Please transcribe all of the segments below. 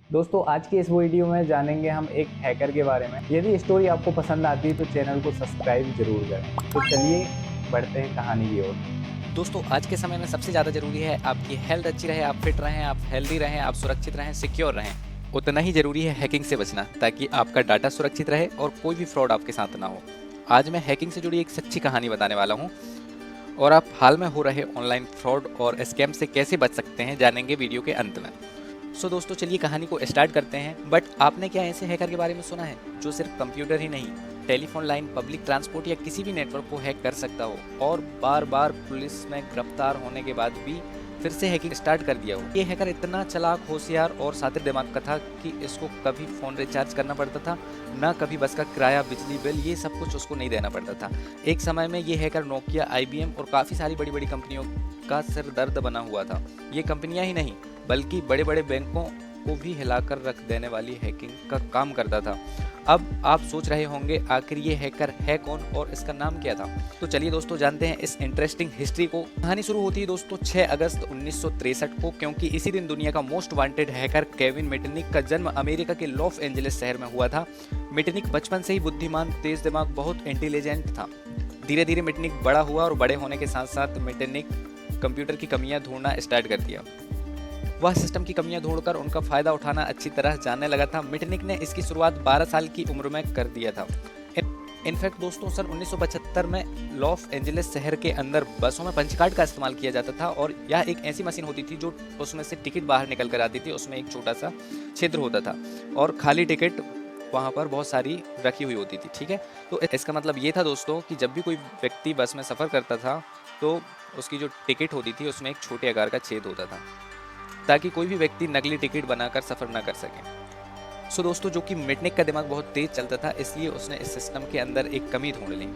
दोस्तों आज की इस वीडियो में जानेंगे हम एक हैकर के बारे में। यदि स्टोरी आपको पसंद आती है तो चैनल को सब्सक्राइब जरूर करें। तो चलिए बढ़ते हैं कहानी की ओर। दोस्तों आज के समय में सबसे ज़्यादा ज़रूरी है आपकी हेल्थ अच्छी रहे, आप फिट रहें, आप हेल्दी रहें, आप सुरक्षित रहें, सिक्योर रहें। उतना ही ज़रूरी है हैकिंग से बचना, ताकि आपका डाटा सुरक्षित रहे और कोई भी फ्रॉड आपके साथ ना हो। आज मैं हैकिंग से जुड़ी एक सच्ची कहानी बताने वाला हूँ और आप हाल में हो रहे ऑनलाइन फ्रॉड और स्कैम से कैसे बच सकते हैं जानेंगे वीडियो के अंत में। दोस्तों चलिए कहानी को स्टार्ट करते हैं। बट आपने क्या ऐसे हैकर के बारे में सुना है जो सिर्फ कंप्यूटर ही नहीं, टेलीफोन लाइन, पब्लिक ट्रांसपोर्ट या किसी भी नेटवर्क को हैक कर सकता हो और बार बार पुलिस में गिरफ्तार होने के बाद भी फिर से हैकिंग स्टार्ट कर दिया हो। ये हैकर इतना चालाक, होशियार और शातिर दिमाग का था कि इसको कभी फ़ोन रिचार्ज करना पड़ता था, ना कभी बस का किराया, बिजली बिल, ये सब कुछ उसको नहीं देना पड़ता था। एक समय में ये हैकर नोकिया, IBM और काफ़ी सारी बड़ी बड़ी कंपनियों का सिर दर्द बना हुआ था। ये कंपनियां ही नहीं बल्कि बड़े बड़े बैंकों को भी हिलाकर रख देने वाली हैकिंग का काम करता था। अब आप सोच रहे होंगे आखिर ये हैकर है कौन और इसका नाम क्या था। तो चलिए दोस्तों जानते हैं इस इंटरेस्टिंग हिस्ट्री को। कहानी शुरू होती है दोस्तों 6 अगस्त 1963 को, क्योंकि इसी दिन दुनिया का most wanted hacker Kevin Mitnick का जन्म अमेरिका के लॉस एंजलिस शहर में हुआ था। मिटनिक बचपन से ही बुद्धिमान, तेज दिमाग, बहुत इंटेलिजेंट था। धीरे धीरे मिटनिक बड़ा हुआ और बड़े होने के साथ साथ मिटनिक कंप्यूटर की कमियां ढूंढना स्टार्ट कर दिया। वह सिस्टम की कमियां ढूंढकर उनका फायदा उठाना अच्छी तरह जानने लगा था। मिटनिक ने इसकी शुरुआत 12 साल की उम्र में कर दिया था। इनफैक्ट दोस्तों सन 1975 में लॉस एंजलिस शहर के अंदर बसों में पंच कार्ड का इस्तेमाल किया जाता था और यह एक ऐसी मशीन होती थी जो उसमें से टिकट बाहर निकल कर आती थी। उसमें एक छोटा सा छिद्र होता था और खाली टिकट वहाँ पर बहुत सारी रखी हुई होती थी। ठीक है, तो इसका मतलब ये था दोस्तों कि जब भी कोई व्यक्ति बस में सफ़र करता था तो उसकी जो टिकट होती थी उसमें एक छोटे आकार का छेद होता था, ताकि कोई भी व्यक्ति नकली टिकट बनाकर सफ़र ना कर सके। दोस्तों जो कि मिटनिक का दिमाग बहुत तेज चलता था, इसलिए उसने इस सिस्टम के अंदर एक कमी ढूंढ ली।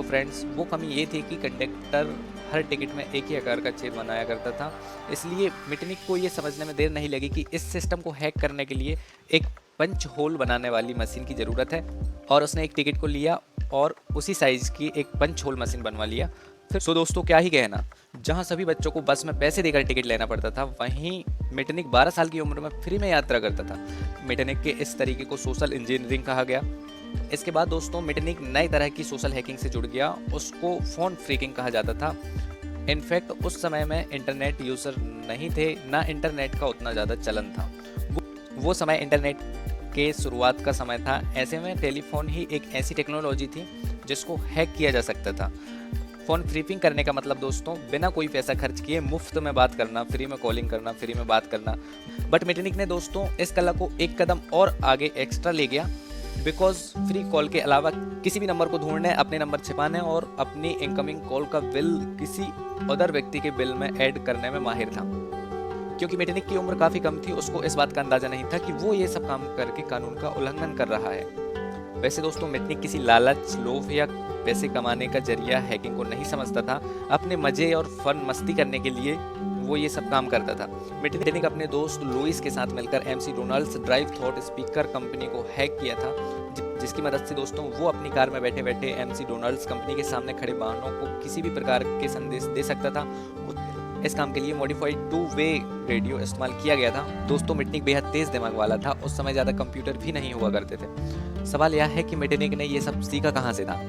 फ्रेंड्स, वो कमी ये थी कि कंडक्टर हर टिकट में एक ही आकार का छेद बनाया करता था। इसलिए मिटनिक को ये समझने में देर नहीं लगी कि इस सिस्टम को हैक करने के लिए एक पंच होल बनाने वाली मशीन की ज़रूरत है, और उसने एक टिकट को लिया और उसी साइज़ की एक पंच होल मशीन बनवा लिया। फिर दोस्तों क्या ही कहना, जहां सभी बच्चों को बस में पैसे देकर टिकट लेना पड़ता था, वहीं मिटनिक 12 साल की उम्र में फ्री में यात्रा करता था। मिटनिक के इस तरीके को सोशल इंजीनियरिंग कहा गया। इसके बाद दोस्तों मिटनिक नई तरह की सोशल हैकिंग से जुड़ गया। उसको फ़ोन फ्रीकिंग कहा जाता था। इनफैक्ट उस समय में इंटरनेट यूज़र नहीं थे, ना इंटरनेट का उतना ज़्यादा चलन था। वो समय इंटरनेट के शुरुआत का समय था। ऐसे में टेलीफोन ही एक ऐसी टेक्नोलॉजी थी जिसको हैक किया जा सकता था। फ़ोन फ्रीपिंग करने का मतलब दोस्तों बिना कोई पैसा खर्च किए मुफ्त में बात करना, फ्री में कॉलिंग करना, फ्री में बात करना। बट मिटनिक ने दोस्तों इस कला को एक कदम और आगे एक्स्ट्रा ले गया, बिकॉज फ्री कॉल के अलावा किसी भी नंबर को ढूंढने, अपने नंबर छिपाने और अपनी इनकमिंग कॉल का बिल किसी अदर व्यक्ति के बिल में ऐड करने में माहिर था। क्योंकि मिटनिक की उम्र काफ़ी कम थी, उसको इस बात का अंदाजा नहीं था कि वो ये सब काम करके कानून का उल्लंघन कर रहा है। वैसे दोस्तों मिटनिक किसी लालच, लोभ या पैसे कमाने का जरिया हैकिंग को नहीं समझता था। अपने मजे और फन मस्ती करने के लिए वो ये सब काम करता था। मिटनिक अपने दोस्त लुइस के साथ मिलकर MC Donald's drive through speaker company को हैक किया था, जिसकी मदद से दोस्तों वो अपनी कार में बैठे बैठे MC डोनाल्ड्स कंपनी के सामने खड़े वाहनों को किसी भी प्रकार के संदेश दे सकता था। इस काम के लिए मॉडिफाइड 2-वे रेडियो इस्तेमाल किया गया था। दोस्तों मिटनिक बेहद तेज दिमाग वाला था। उस समय ज़्यादा कंप्यूटर भी नहीं हुआ करते थे। सवाल यह है कि मिटनिक ने ये सब सीखा कहाँ से था।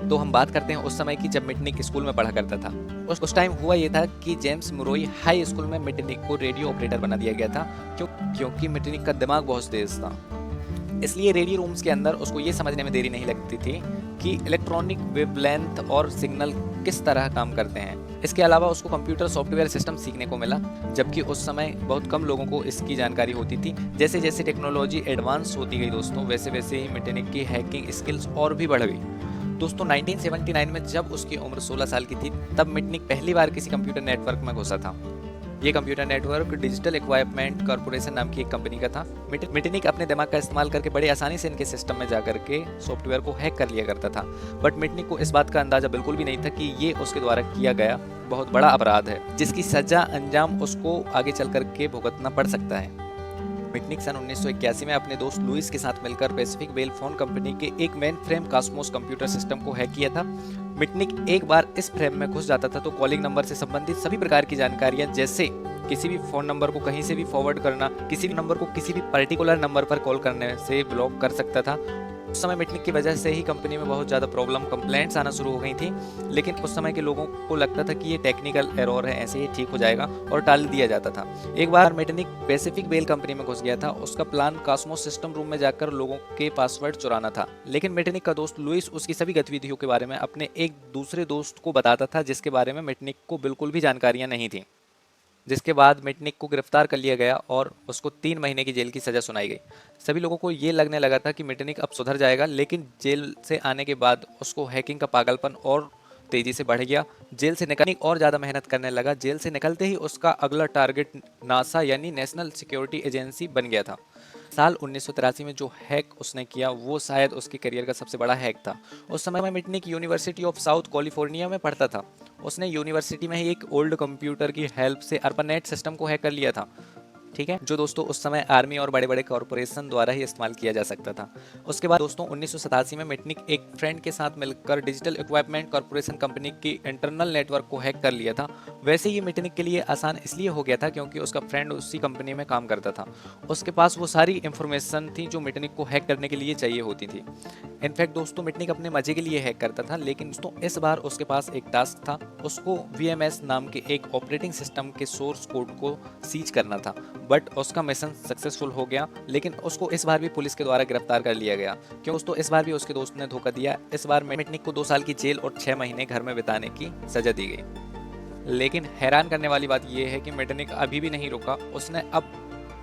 तो हम बात करते हैं उस समय की जब मिटनिक स्कूल में पढ़ा करता था। उस टाइम हुआ ये था कि जेम्स मुरोई हाई स्कूल में मिटनिक को रेडियो ऑपरेटर बना दिया गया था, क्योंकि मिटनिक का दिमाग बहुत तेज था। इसलिए रेडियो रूम्स के अंदर उसको ये समझने में देरी नहीं लगती थी कि इलेक्ट्रॉनिक वेवलेंथ और सिग्नल किस तरह काम करते हैं। इसके अलावा उसको कंप्यूटर सॉफ्टवेयर सिस्टम सीखने को मिला, जबकि उस समय बहुत कम लोगों को इसकी जानकारी होती थी। जैसे जैसे टेक्नोलॉजी एडवांस होती गई दोस्तों, वैसे वैसे ही मिटनिक की हैकिंग स्किल्स और भी बढ़ गई। दोस्तों 1979 में जब उसकी उम्र 16 साल की थी, तब मिटनिक पहली बार किसी कंप्यूटर नेटवर्क में घुसा था। ये computer network digital equipment corporation नाम की एक कंपनी का था। मिटनिक अपने दिमाग का इस्तेमाल करके बड़े आसानी से इनके सिस्टम में जाकर के सॉफ्टवेयर को हैक कर लिया करता था। बट मिटनिक को इस बात का अंदाजा बिल्कुल भी नहीं था कि ये उसके द्वारा किया गया बहुत बड़ा अपराध है, जिसकी सजा अंजाम उसको आगे चल करके भुगतना पड़ सकता है। मिटनिक सन 1981 में अपने दोस्त लुइस के साथ मिलकर पैसिफिक बेल फोन कंपनी के एक main frame Cosmos computer system को हैक किया था। मिटनिक एक बार इस फ्रेम में घुस जाता था तो कॉलिंग नंबर से संबंधित सभी प्रकार की जानकारियां, जैसे किसी भी फ़ोन नंबर को कहीं से भी फॉरवर्ड करना, किसी भी नंबर को किसी भी पर्टिकुलर नंबर पर कॉल करने से ब्लॉक कर सकता था। उस समय मिटनिक की वजह से ही कंपनी में बहुत ज़्यादा प्रॉब्लम कंप्लेंट्स आना शुरू हो गई थी, लेकिन उस समय के लोगों को लगता था कि ये टेक्निकल एरर है, ऐसे ही ठीक हो जाएगा और टाल दिया जाता था। एक बार मिटनिक पैसिफिक बेल कंपनी में घुस गया था। उसका प्लान कॉस्मोस सिस्टम रूम में जाकर लोगों के पासवर्ड चुराना था, लेकिन मिटनिक का दोस्त लुइस उसकी सभी गतिविधियों के बारे में अपने एक दूसरे दोस्त को बताता था, जिसके बारे में मिटनिक को बिल्कुल भी जानकारियां नहीं थी। जिसके बाद मिटनिक को गिरफ्तार कर लिया गया और उसको 3 महीने की जेल की सज़ा सुनाई गई। सभी लोगों को ये लगने लगा था कि मिटनिक अब सुधर जाएगा, लेकिन जेल से आने के बाद उसको हैकिंग का पागलपन और तेज़ी से बढ़ गया। जेल से निकलने और ज़्यादा मेहनत करने लगा। जेल से निकलते ही उसका अगला टारगेट नासा यानी नेशनल सिक्योरिटी एजेंसी बन गया था। साल 1983 में जो हैक उसने किया वो शायद उसके करियर का सबसे बड़ा हैक था। उस समय में Mitnick university of south California में पढ़ता था। उसने यूनिवर्सिटी में ही एक ओल्ड कंप्यूटर की हेल्प से अर्पानेट सिस्टम को हैक कर लिया था, ठीक है, जो दोस्तों उस समय आर्मी और बड़े बड़े कॉरपोरेशन द्वारा ही इस्तेमाल किया जा सकता था। उसके बाद दोस्तों 1987 में मिटनिक एक फ्रेंड के साथ मिलकर डिजिटल इक्विपमेंट कॉरपोरेशन कंपनी की इंटरनल नेटवर्क को हैक कर लिया था। वैसे ये मिटनिक के लिए आसान इसलिए हो गया था क्योंकि उसका फ्रेंड उसी कंपनी में काम करता था। उसके पास वो सारी इंफॉर्मेशन थी जो मिटनिक को हैक करने के लिए चाहिए होती थी। इनफैक्ट दोस्तों मिटनिक अपने मजे के लिए हैक करता था, लेकिन दोस्तों इस बार उसके पास एक टास्क था। उसको VMS नाम के एक ऑपरेटिंग सिस्टम के सोर्स कोड को सीज करना था, बट उसका मिशन सक्सेसफुल हो गया। लेकिन उसको इस बार भी पुलिस के द्वारा गिरफ्तार कर लिया गया। क्यों दोस्तों, इस बार भी उसके दोस्त ने धोखा दिया। इस बार मिटनिक को 2 साल की जेल और 6 महीने घर में बिताने की सजा दी गई। लेकिन हैरान करने वाली बात यह है कि मिटनिक अभी भी नहीं रुका। उसने अब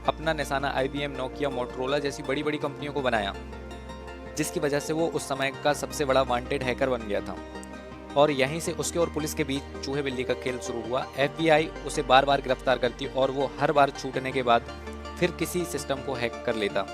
अपना निशाना IBM, नोकिया, मोटरोला जैसी बड़ी बड़ी कंपनियों को बनाया, जिसकी वजह से वो उस समय का सबसे बड़ा वांटेड हैकर बन गया था। और यहीं से उसके और पुलिस के बीच चूहे बिल्ली का खेल शुरू हुआ। FBI उसे बार बार गिरफ्तार करती और वो हर बार छूटने के बाद फिर किसी सिस्टम को हैक कर लेता।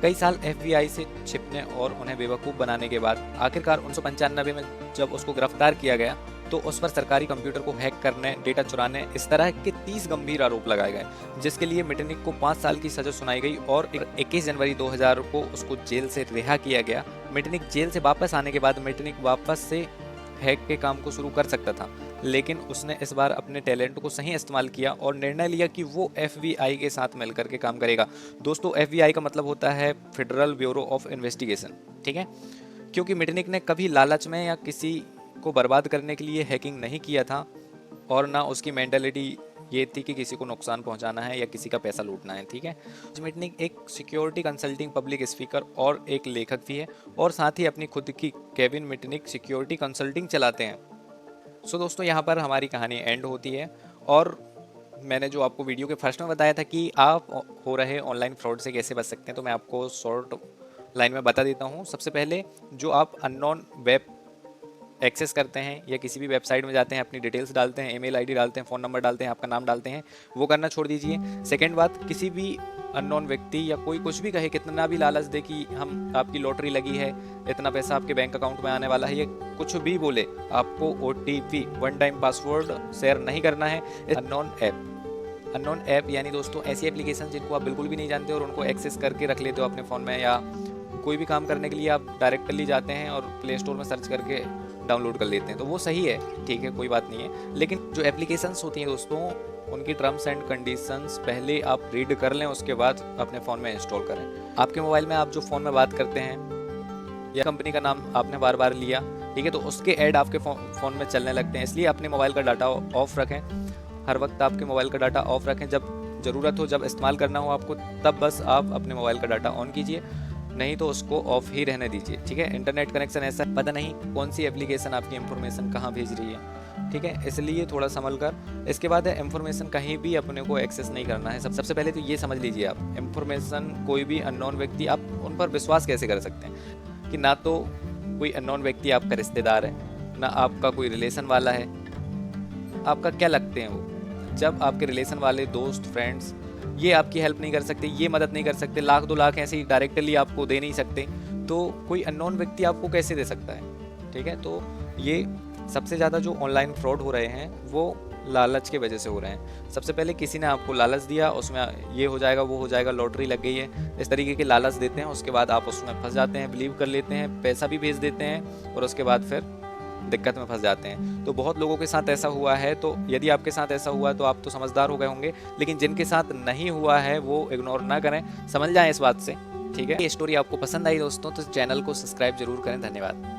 कई साल FBI से छिपने और उन्हें बेवकूफ़ बनाने के बाद आखिरकार 1995 में जब उसको गिरफ्तार किया गया तो उस पर सरकारी कंप्यूटर को हैक करने, डेटा चुराने, इस तरह के 30 गंभीर आरोप लगाए गए, जिसके लिए मिटनिक को 5 साल की सजा सुनाई गई और 21 जनवरी 2000 को उसको जेल से रिहा किया गया। मिटनिक जेल से वापस आने के बाद मिटनिक वापस से हैक के काम को शुरू कर सकता था, लेकिन उसने इस बार अपने टैलेंट को सही इस्तेमाल किया और निर्णय लिया कि वो FBI के साथ मिलकर के काम करेगा। दोस्तों FBI का मतलब होता है फेडरल ब्यूरो ऑफ इन्वेस्टिगेशन, ठीक है, क्योंकि मिटनिक ने कभी लालच में या किसी को बर्बाद करने के लिए हैकिंग नहीं किया था और ना उसकी मेंटालिटी ये थी कि किसी को नुकसान पहुंचाना है या किसी का पैसा लूटना है, ठीक है। मिटनिक एक सिक्योरिटी कंसल्टिंग पब्लिक स्पीकर और एक लेखक भी है और साथ ही अपनी खुद की केविन मिटनिक सिक्योरिटी कंसल्टिंग चलाते हैं। सो दोस्तों यहाँ पर हमारी कहानी एंड होती है और मैंने जो आपको वीडियो के फर्स्ट में बताया था कि आप हो रहे ऑनलाइन फ्रॉड से कैसे बच सकते हैं, तो मैं आपको शॉर्ट लाइन में बता देता हूँ। सबसे पहले जो आप अननोन वेब एक्सेस करते हैं या किसी भी वेबसाइट में जाते हैं, अपनी डिटेल्स डालते हैं, ईमेल आईडी डालते हैं, फ़ोन नंबर डालते हैं, आपका नाम डालते हैं, वो करना छोड़ दीजिए। सेकंड बात, किसी भी अननोन व्यक्ति या कोई कुछ भी कहे, कितना भी लालच दे कि हम आपकी लॉटरी लगी है, इतना पैसा आपके बैंक अकाउंट में आने वाला है, या कुछ भी बोले, आपको OTP, one time password share नहीं करना है। अननोन ऐप यानी दोस्तों ऐसी एप्लीकेशन जिनको आप बिल्कुल भी नहीं जानते और उनको एक्सेस करके रख लेते हो अपने फ़ोन में, या कोई भी काम करने के लिए आप डायरेक्टली जाते हैं और प्ले स्टोर में सर्च करके डाउनलोड कर लेते हैं, तो वो सही है, ठीक है, कोई बात नहीं है। लेकिन जो एप्लीकेशंस होती हैं दोस्तों, उनकी टर्म्स एंड कंडीशंस पहले आप रीड कर लें, उसके बाद अपने फ़ोन में इंस्टॉल करें। आपके मोबाइल में आप जो फ़ोन में बात करते हैं या कंपनी का नाम आपने बार बार लिया, ठीक है, तो उसके ऐड आपके फ़ोन में चलने लगते हैं, इसलिए अपने मोबाइल का डाटा ऑफ रखें। हर वक्त आपके मोबाइल का डाटा ऑफ रखें। जब ज़रूरत हो, जब इस्तेमाल करना हो आपको, तब बस आप अपने मोबाइल का डाटा ऑन कीजिए, नहीं तो उसको ऑफ ही रहने दीजिए, ठीक है। इंटरनेट कनेक्शन ऐसा पता नहीं कौन सी एप्लीकेशन आपकी इंफॉर्मेशन कहाँ भेज रही है, ठीक है, इसलिए थोड़ा संभल कर। इसके बाद है इंफॉर्मेशन कहीं भी अपने को एक्सेस नहीं करना है। सबसे पहले तो ये समझ लीजिए, आप इंफॉर्मेशन कोई भी अननोन व्यक्ति, आप उन पर विश्वास कैसे कर सकते हैं कि ना तो कोई अननोन व्यक्ति आपका रिश्तेदार है, ना आपका कोई रिलेशन वाला है। आपका क्या लगते हैं वो? जब आपके रिलेशन वाले, दोस्त, फ्रेंड्स ये आपकी हेल्प नहीं कर सकते, ये मदद नहीं कर सकते, लाख 2 लाख ऐसे ही डायरेक्टली आपको दे नहीं सकते, तो कोई अननोन व्यक्ति आपको कैसे दे सकता है, ठीक है। तो ये सबसे ज़्यादा जो ऑनलाइन फ्रॉड हो रहे हैं वो लालच की वजह से हो रहे हैं। सबसे पहले किसी ने आपको लालच दिया, उसमें ये हो जाएगा, वो हो जाएगा, लॉटरी लग गई है, इस तरीके के लालच देते हैं। उसके बाद आप उसमें फंस जाते हैं, बिलीव कर लेते हैं, पैसा भी भेज देते हैं और उसके बाद फिर दिक्कत में फंस जाते हैं। तो बहुत लोगों के साथ ऐसा हुआ है, तो यदि आपके साथ ऐसा हुआ तो आप तो समझदार हो गए होंगे, लेकिन जिनके साथ नहीं हुआ है वो इग्नोर ना करें, समझ जाएं इस बात से। ठीक है, ये स्टोरी आपको पसंद आई दोस्तों तो चैनल को सब्सक्राइब जरूर करें। धन्यवाद।